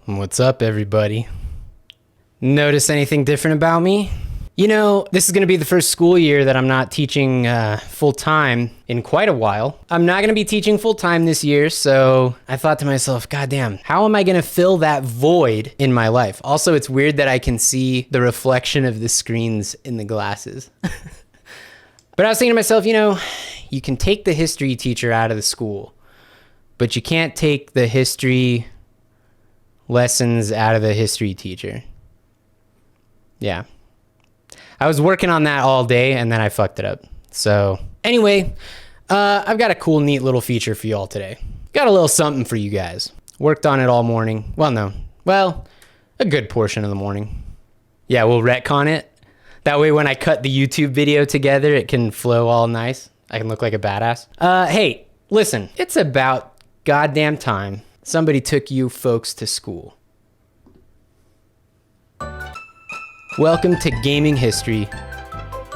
What's up, everybody? Notice anything different about me? You know, this is going to be the first school year that I'm not teaching full-time in quite a while. I'm not going to be teaching full-time this year, so I thought to myself, God damn, how am I going to fill that void in my life? Also, it's weird that I can see the reflection of the screens in the glasses. But I was thinking to myself, you know, you can take the history teacher out of the school, but you can't take the history lessons out of the history teacher. Yeah. I was working on that all day and then I fucked it up. So anyway, I've got a cool, neat little feature for you all today. Got a little something for you guys. Worked on it all morning. Well, a good portion of the morning. Yeah, we'll retcon it. That way when I cut the YouTube video together, it can flow all nice. I can look like a badass. Hey, listen, it's about goddamn time somebody took you folks to school. Welcome to Gaming History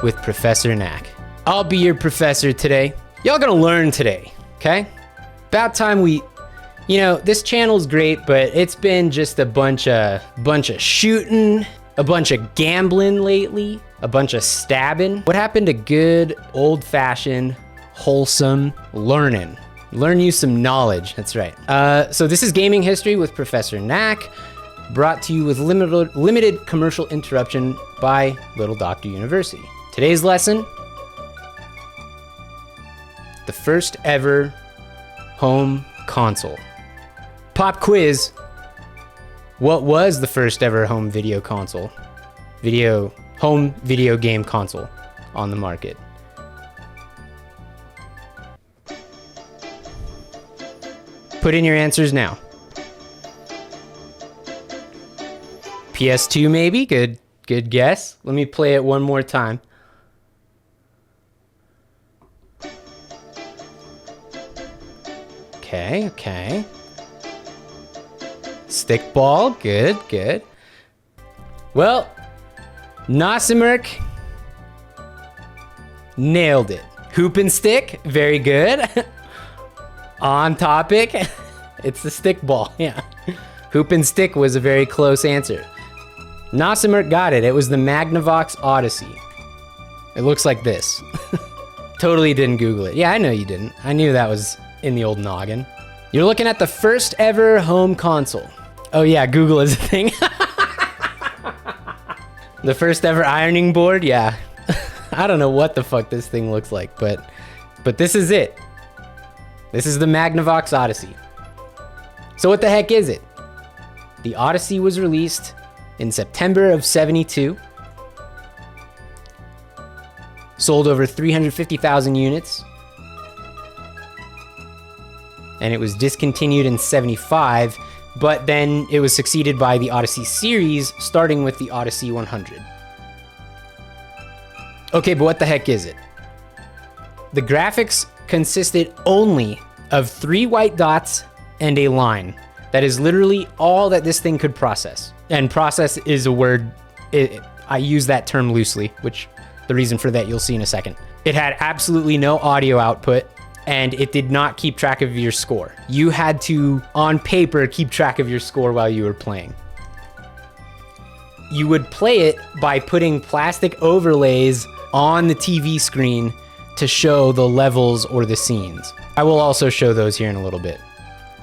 with Professor Nack. I'll be your professor today. Y'all gonna learn today, okay? About time we, you know, this channel's great, but it's been just a bunch of shooting, a bunch of gambling lately, a bunch of stabbing. What happened to good, old-fashioned, wholesome learning? Learn you some knowledge, that's right. So this is Gaming History with Professor Nack, brought to you with limited commercial interruption by Little Doctor University. Today's lesson, the first ever home console. Pop quiz, what was the first ever home video console? Home video game console on the market? Put in your answers now. PS2 maybe? Good guess. Let me play it one more time. Okay. Stickball, good. Well, Nosimerk nailed it. Hoop and stick, very good. On topic, it's the stickball, yeah. Hoop and stick was a very close answer. Nosimerk got it. It was the Magnavox Odyssey. It looks like this. Totally didn't Google it. Yeah, I know you didn't. I knew that was in the old noggin. You're looking at the first ever home console. Oh yeah, Google is a thing. The first ever ironing board, yeah. I don't know what the fuck this thing looks like, but this is it. This is the Magnavox Odyssey. So what the heck is it? The Odyssey was released in September of '72. Sold over 350,000 units. And it was discontinued in '75, but then it was succeeded by the Odyssey series, starting with the Odyssey 100. Okay, but what the heck is it? The graphics consisted only of 3 white dots and a line. That is literally all that this thing could process. And process is a word, I use that term loosely, which the reason for that you'll see in a second. It had absolutely no audio output, and it did not keep track of your score. You had to, on paper, keep track of your score while you were playing. You would play it by putting plastic overlays on the TV screen to show the levels or the scenes. I will also show those here in a little bit.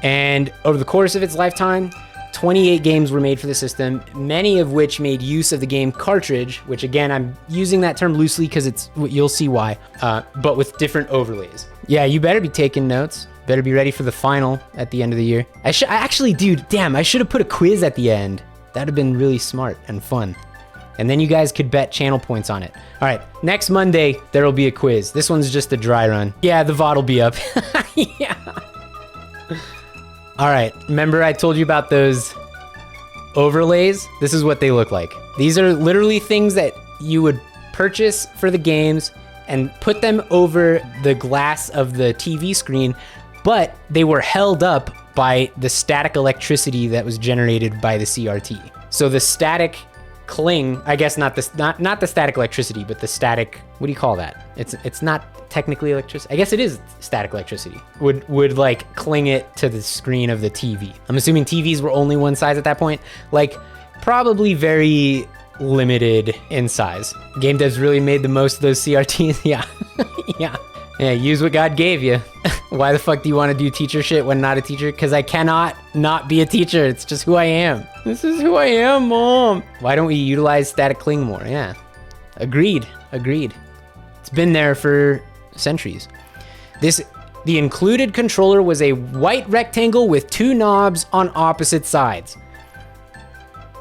And over the course of its lifetime, 28 games were made for the system, many of which made use of the game cartridge, which again, I'm using that term loosely because you'll see why, but with different overlays. Yeah, you better be taking notes. Better be ready for the final at the end of the year. I actually, dude, damn, I should have put a quiz at the end. That'd have been really smart and fun. And then you guys could bet channel points on it. All right, next Monday, there will be a quiz. This one's just a dry run. Yeah, the VOD will be up. Yeah. All right, remember I told you about those overlays? This is what they look like. These are literally things that you would purchase for the games and put them over the glass of the TV screen, but they were held up by the static electricity that was generated by the CRT. So the static cling. I guess not the static electricity, but the static, what do you call that? It's not technically electricity. I guess it is static electricity. Would like cling it to the screen of the TV. I'm assuming TVs were only one size at that point. Like probably very limited in size. Game devs really made the most of those CRTs. Yeah. Yeah, use what God gave you. Why the fuck do you want to do teacher shit when not a teacher? Because I cannot not be a teacher. It's just who I am. This is who I am, Mom. Why don't we utilize static cling more? Yeah. Agreed. It's been there for centuries. The included controller was a white rectangle with 2 knobs on opposite sides.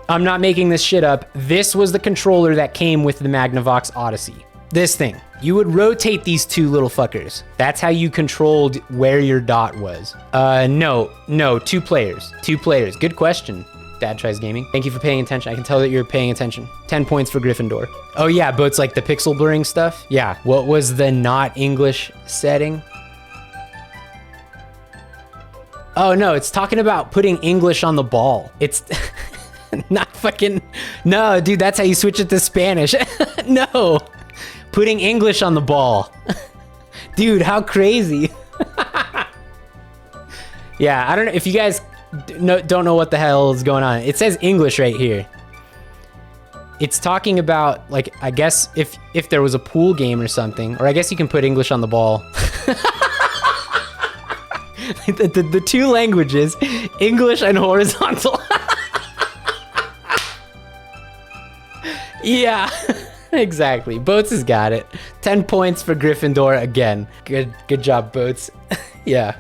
I'm not making this shit up. This was the controller that came with the Magnavox Odyssey. This thing. You would rotate these 2 little fuckers. That's how you controlled where your dot was. No, 2 players. 2 players. Good question, Dad Tries Gaming. Thank you for paying attention. I can tell that you're paying attention. 10 points for Gryffindor. Oh yeah, but it's like the pixel blurring stuff. Yeah, what was the not English setting? Oh no, it's talking about putting English on the ball. It's not fucking, no, dude, that's how you switch it to Spanish. No. Putting English on the ball. Dude, how crazy. Yeah, I don't know if you guys don't know what the hell is going on. It says English right here. It's talking about, like, I guess if there was a pool game or something, or I guess you can put English on the ball. the 2 languages, English and horizontal. Yeah. Exactly. Boats has got it. 10 points for Gryffindor again. Good job, Boats. Yeah.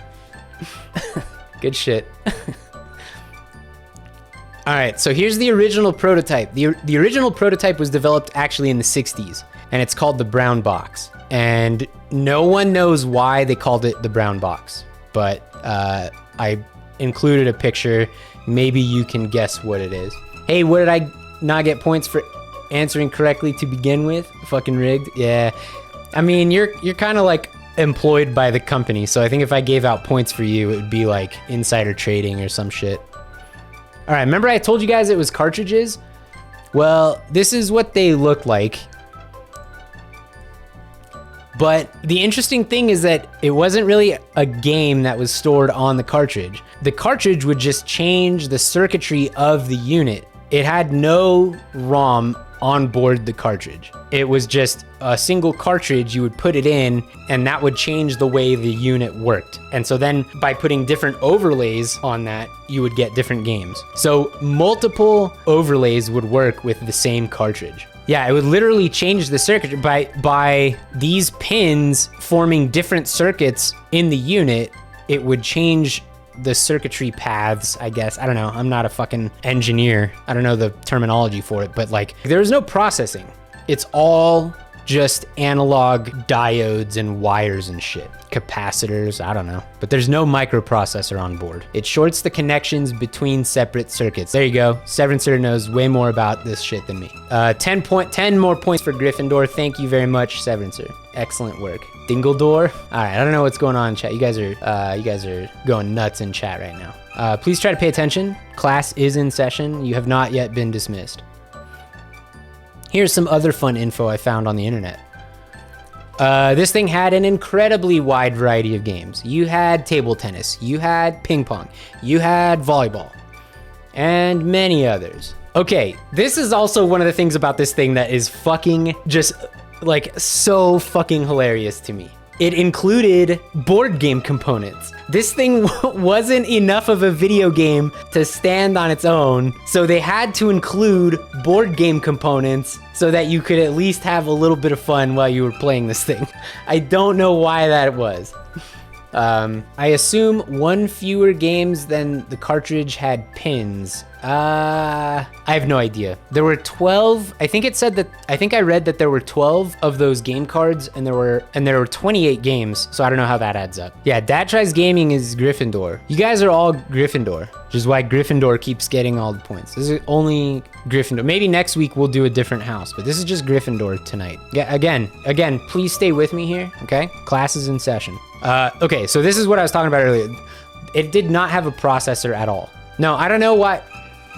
Good shit. All right, so here's the original prototype. The original prototype was developed actually in the 60s, and it's called the brown box. And no one knows why they called it the brown box, but I included a picture. Maybe you can guess what it is. Hey, what did I not get points for answering correctly to begin with? Fucking rigged. Yeah, I mean, you're kind of like employed by the company, so I think if I gave out points for you, it would be like insider trading or some shit. All right, remember I told you guys it was cartridges? Well, this is what they look like. But the interesting thing is that it wasn't really a game that was stored on the cartridge. The cartridge would just change the circuitry of the unit. It had no ROM on board the cartridge. It was just a single cartridge. You would put it in and that would change the way the unit worked. And so then by putting different overlays on that, you would get different games. So multiple overlays would work with the same cartridge. Yeah, it would literally change the circuit by these pins forming different circuits in the unit. It would change the circuitry paths, I guess. I don't know. I'm not a fucking engineer. I don't know the terminology for it, but like there's no processing. It's all just analog diodes and wires and shit. Capacitors, I don't know. But there's no microprocessor on board. It shorts the connections between separate circuits. There you go. Severancer knows way more about this shit than me. 10 more points for Gryffindor. Thank you very much, Severancer. Excellent work. Dingledore. All right, I don't know what's going on in chat. You guys are going nuts in chat right now. Please try to pay attention. Class is in session. You have not yet been dismissed. Here's some other fun info I found on the internet. This thing had an incredibly wide variety of games. You had table tennis, you had ping pong, you had volleyball, and many others. Okay, this is also one of the things about this thing that is fucking just like so fucking hilarious to me. It included board game components. This thing wasn't enough of a video game to stand on its own, so they had to include board game components so that you could at least have a little bit of fun while you were playing this thing. I don't know why that was. I assume 1 fewer games than the cartridge had pins. I have no idea. There were 12. I think I read that there were 12 of those game cards and there were 28 games. So I don't know how that adds up. Yeah, Dad Tries Gaming is Gryffindor. You guys are all Gryffindor, which is why Gryffindor keeps getting all the points. This is only Gryffindor. Maybe next week we'll do a different house, but this is just Gryffindor tonight. Yeah, again, please stay with me here, okay? Class is in session. Okay, so this is what I was talking about earlier. It did not have a processor at all. No, I don't know why.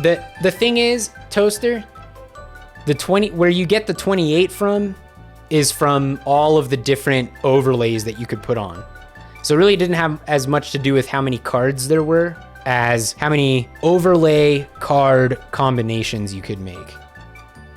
The thing is, Toaster, The 20, where you get the 28 from is from all of the different overlays that you could put on. So it really didn't have as much to do with how many cards there were as how many overlay card combinations you could make,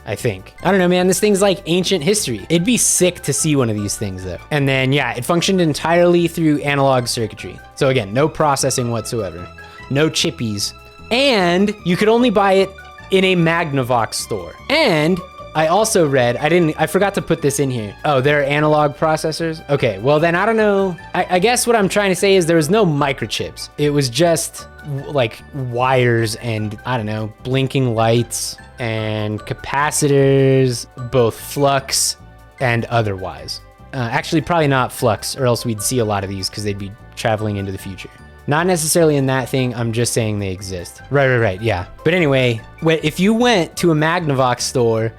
I think. I don't know, man, this thing's like ancient history. It'd be sick to see one of these things though. And then yeah, it functioned entirely through analog circuitry. So again, no processing whatsoever, no chippies. And you could only buy it in a Magnavox store. And I also read, I forgot to put this in here. Oh, there are analog processors? Okay, well then I don't know. I guess what I'm trying to say is there was no microchips. It was just like wires and I don't know, blinking lights and capacitors, both flux and otherwise. Actually, probably not flux, or else we'd see a lot of these because they'd be traveling into the future. Not necessarily in that thing, I'm just saying they exist. Right, yeah. But anyway, if you went to a Magnavox store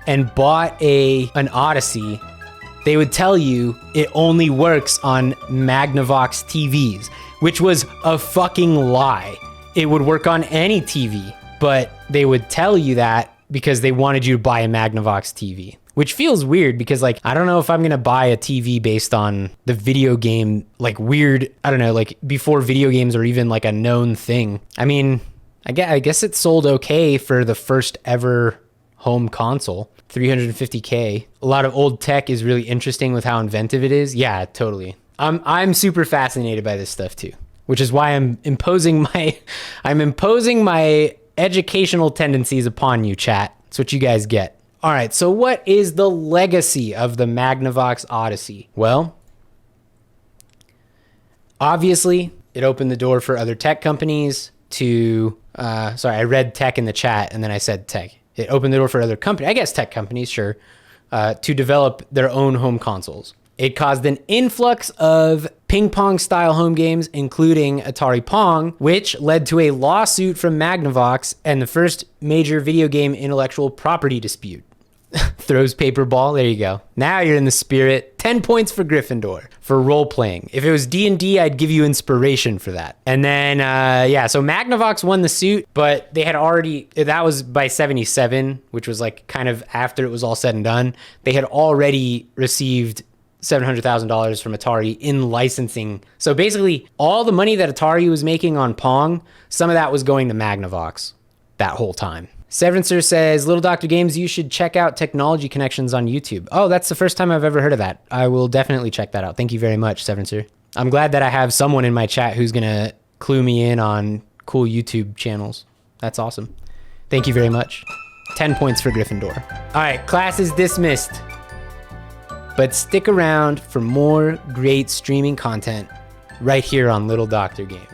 and bought an Odyssey, they would tell you it only works on Magnavox TVs, which was a fucking lie. It would work on any TV, but they would tell you that because they wanted you to buy a Magnavox TV. Which feels weird because like, I don't know if I'm gonna buy a TV based on the video game, like weird, I don't know, like before video games are even like a known thing. I mean, I guess it sold okay for the first ever home console, 350K. A lot of old tech is really interesting with how inventive it is. Yeah, totally. I'm super fascinated by this stuff too, which is why I'm imposing my educational tendencies upon you, chat. That's what you guys get. All right, so what is the legacy of the Magnavox Odyssey? Well, obviously, it opened the door for other tech companies to, sorry, I read tech in the chat and then I said tech. It opened the door for other companies, I guess tech companies, sure, to develop their own home consoles. It caused an influx of ping pong style home games, including Atari Pong, which led to a lawsuit from Magnavox and the first major video game intellectual property dispute. Throws paper ball, there you go. Now you're in the spirit. 10 points for Gryffindor for role playing. If it was D&D, I'd give you inspiration for that. And then, yeah, so Magnavox won the suit, but they had already, that was by 77, which was like kind of after it was all said and done. They had already received $700,000 from Atari in licensing. So basically, all the money that Atari was making on Pong, some of that was going to Magnavox that whole time. Severancer says, Little Dr. Games, you should check out Technology Connections on YouTube. Oh, that's the first time I've ever heard of that. I will definitely check that out. Thank you very much, Severancer. I'm glad that I have someone in my chat who's going to clue me in on cool YouTube channels. That's awesome. Thank you very much. 10 points for Gryffindor. All right, class is dismissed. But stick around for more great streaming content right here on Little Dr. Games.